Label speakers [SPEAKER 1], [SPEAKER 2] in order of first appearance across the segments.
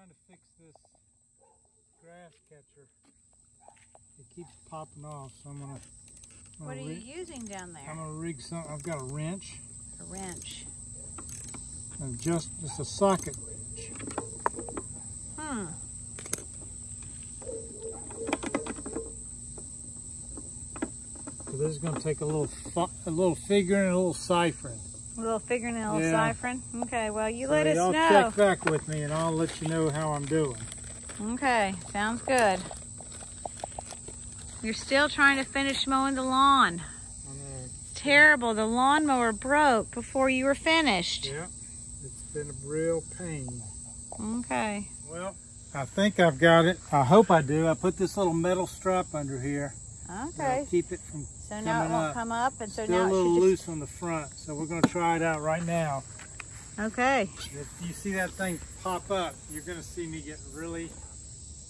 [SPEAKER 1] to fix this grass catcher. It keeps popping off, so I'm gonna
[SPEAKER 2] what are you using down there?
[SPEAKER 1] I'm gonna rig some. I've got a wrench.
[SPEAKER 2] A wrench.
[SPEAKER 1] And just a socket wrench. So this is gonna take a little figuring and a little ciphering.
[SPEAKER 2] A little figuring and a little ciphering? Okay, well, you let us
[SPEAKER 1] y'all
[SPEAKER 2] know.
[SPEAKER 1] check back with me and I'll let you know how I'm doing.
[SPEAKER 2] Okay, sounds good. You're still trying to finish mowing the lawn.
[SPEAKER 1] I know.
[SPEAKER 2] Terrible, the lawnmower broke before you were finished.
[SPEAKER 1] Yeah, it's been a real pain.
[SPEAKER 2] Okay.
[SPEAKER 1] Well, I think I've got it. I hope I do. I put this little metal strap under here.
[SPEAKER 2] Okay.
[SPEAKER 1] Keep it from
[SPEAKER 2] So now it won't come up, and so
[SPEAKER 1] Still
[SPEAKER 2] now
[SPEAKER 1] a little
[SPEAKER 2] it should
[SPEAKER 1] loose on the front, so we're going to try it out right now.
[SPEAKER 2] Okay.
[SPEAKER 1] If you see that thing pop up, you're going to see me get really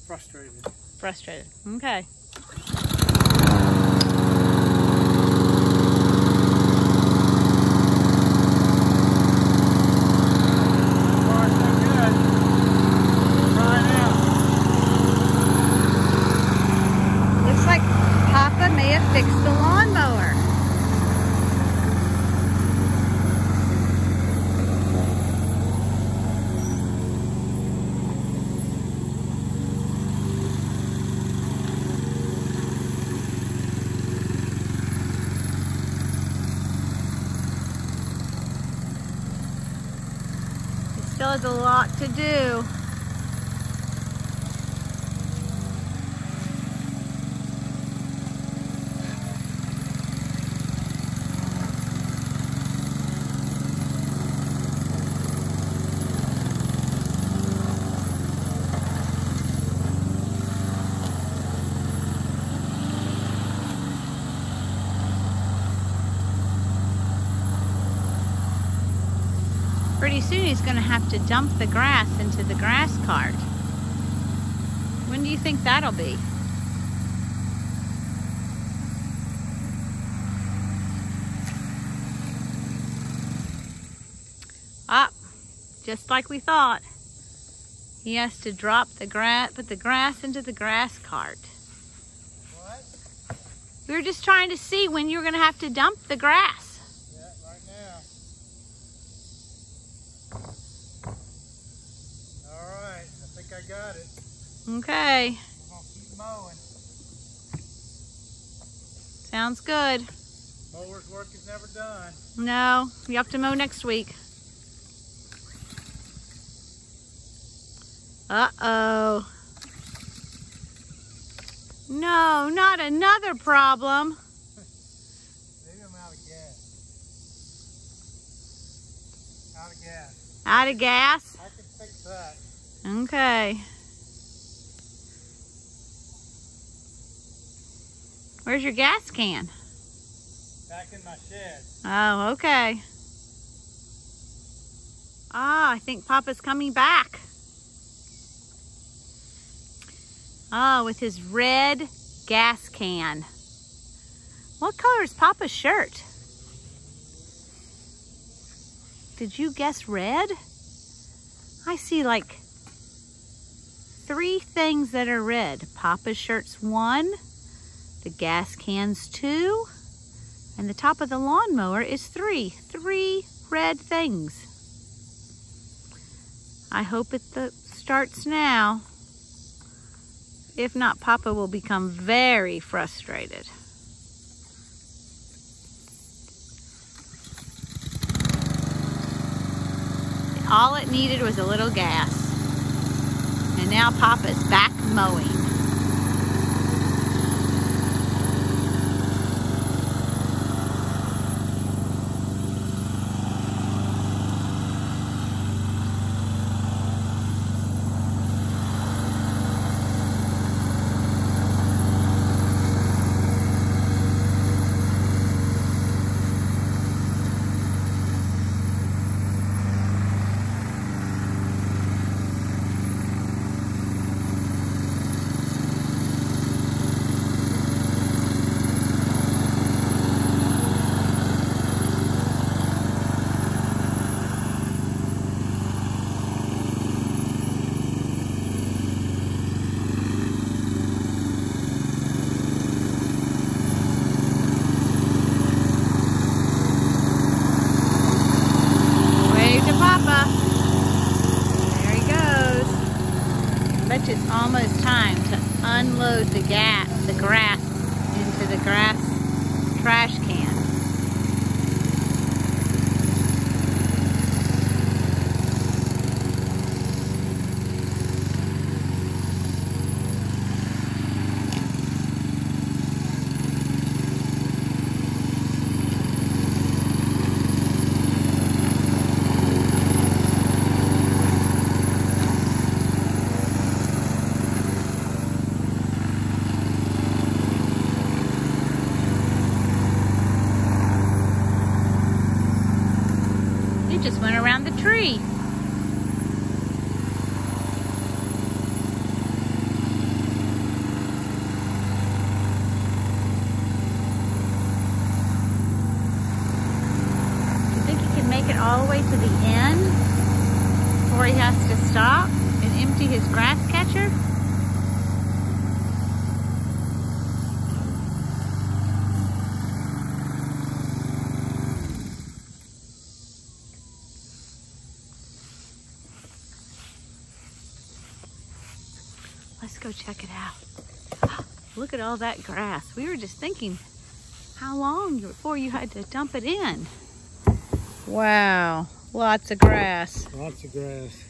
[SPEAKER 1] frustrated.
[SPEAKER 2] Frustrated. Okay. Looks like Papa may have fixed the lawnmower. Still has a lot to do. Pretty soon he's going to have to dump the grass into the grass cart. When do you think that'll be? Ah, just like we thought. He has to drop the grass, put the grass into the grass cart.
[SPEAKER 1] What?
[SPEAKER 2] We were just trying to see when you're going to have to dump the grass.
[SPEAKER 1] Yeah, right now. Alright, I think I got it.
[SPEAKER 2] Okay.
[SPEAKER 1] I'm going to keep mowing.
[SPEAKER 2] Sounds good.
[SPEAKER 1] Mower's work is never done.
[SPEAKER 2] No, you have to mow next week. Uh-oh. No, not another problem.
[SPEAKER 1] Maybe I'm out of gas. Out of gas.
[SPEAKER 2] Out of gas?
[SPEAKER 1] I can fix that.
[SPEAKER 2] Okay. Where's your gas can?
[SPEAKER 1] Back in my shed.
[SPEAKER 2] Oh, okay. Ah, I think Papa's coming back. Oh, with his red gas can. What color is Papa's shirt? Did you guess red? I see like 3 things that are red. Papa's shirt's 1, the gas can's 2, and the top of the lawnmower is 3. 3 red things. I hope it starts now. If not, Papa will become very frustrated. All it needed was a little gas. And now Papa's back mowing. almost time to unload the grass into the grass trash can. Just went around the tree. Do you think he can make it all the way to the end before he has to stop and empty his grass catcher? Let's go check it out. Look at all that grass. We were just thinking, how long before you had to dump it in? Wow, lots of grass.
[SPEAKER 1] Lots of grass.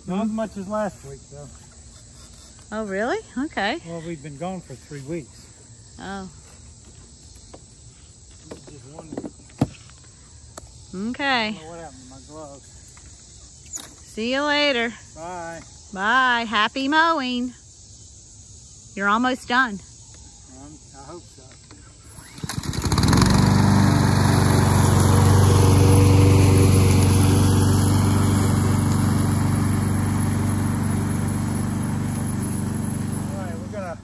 [SPEAKER 1] Not as much as last week, though.
[SPEAKER 2] Oh, really? Okay.
[SPEAKER 1] Well, we've been gone for 3 weeks.
[SPEAKER 2] Oh.
[SPEAKER 1] Just 1 week.
[SPEAKER 2] Okay.
[SPEAKER 1] I don't know what happened to my gloves.
[SPEAKER 2] See you later.
[SPEAKER 1] Bye.
[SPEAKER 2] Bye. Happy mowing. You're almost done.
[SPEAKER 1] I hope so. All right, we're gonna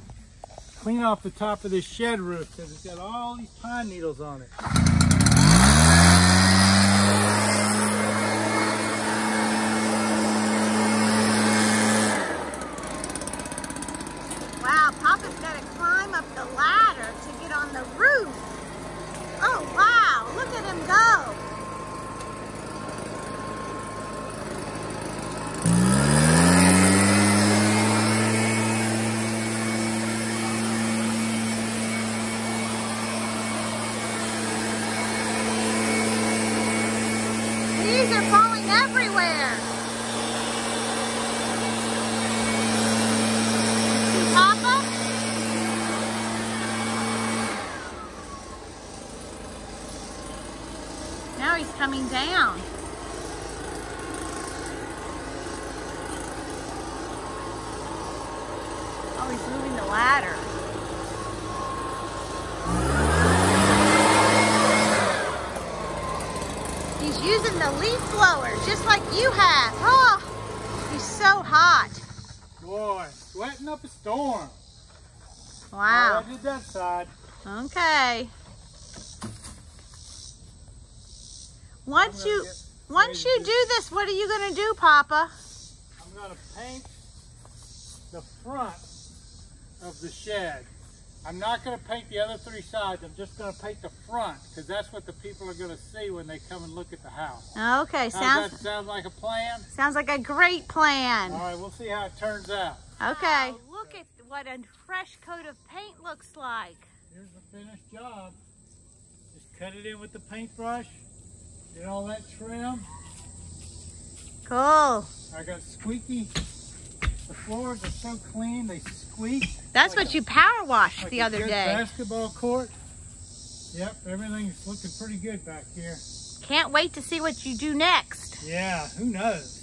[SPEAKER 1] clean off the top of this shed roof because it's got all these pine needles on it.
[SPEAKER 2] Wow, Papa's got to climb up the ladder to get on the roof. Oh, wow, look at him go. These are falling everywhere. Papa? Now he's coming down. Oh, he's moving the ladder. He's using the leaf blower just like you have. Oh, he's so hot.
[SPEAKER 1] Boy, sweating up a storm.
[SPEAKER 2] Wow.
[SPEAKER 1] I did that side.
[SPEAKER 2] Okay. Once you do this, what are you going to do, Papa?
[SPEAKER 1] I'm going to paint the front of the shed. I'm not going to paint the other 3 sides. I'm just going to paint the front because that's what the people are going to see when they come and look at the house.
[SPEAKER 2] Okay,
[SPEAKER 1] Does that sound like a plan?
[SPEAKER 2] Sounds like a great plan.
[SPEAKER 1] All right, we'll see how it turns out.
[SPEAKER 2] Okay. Wow, look at what a fresh coat of paint looks like.
[SPEAKER 1] Here's the finished job. Just cut it in with the paintbrush. Get all that trim.
[SPEAKER 2] Cool.
[SPEAKER 1] I got squeaky. The floors are so clean, they squeak.
[SPEAKER 2] That's like what you power washed
[SPEAKER 1] like
[SPEAKER 2] the other day.
[SPEAKER 1] Basketball court. Yep, everything's looking pretty good back here.
[SPEAKER 2] Can't wait to see what you do next.
[SPEAKER 1] Yeah, who knows?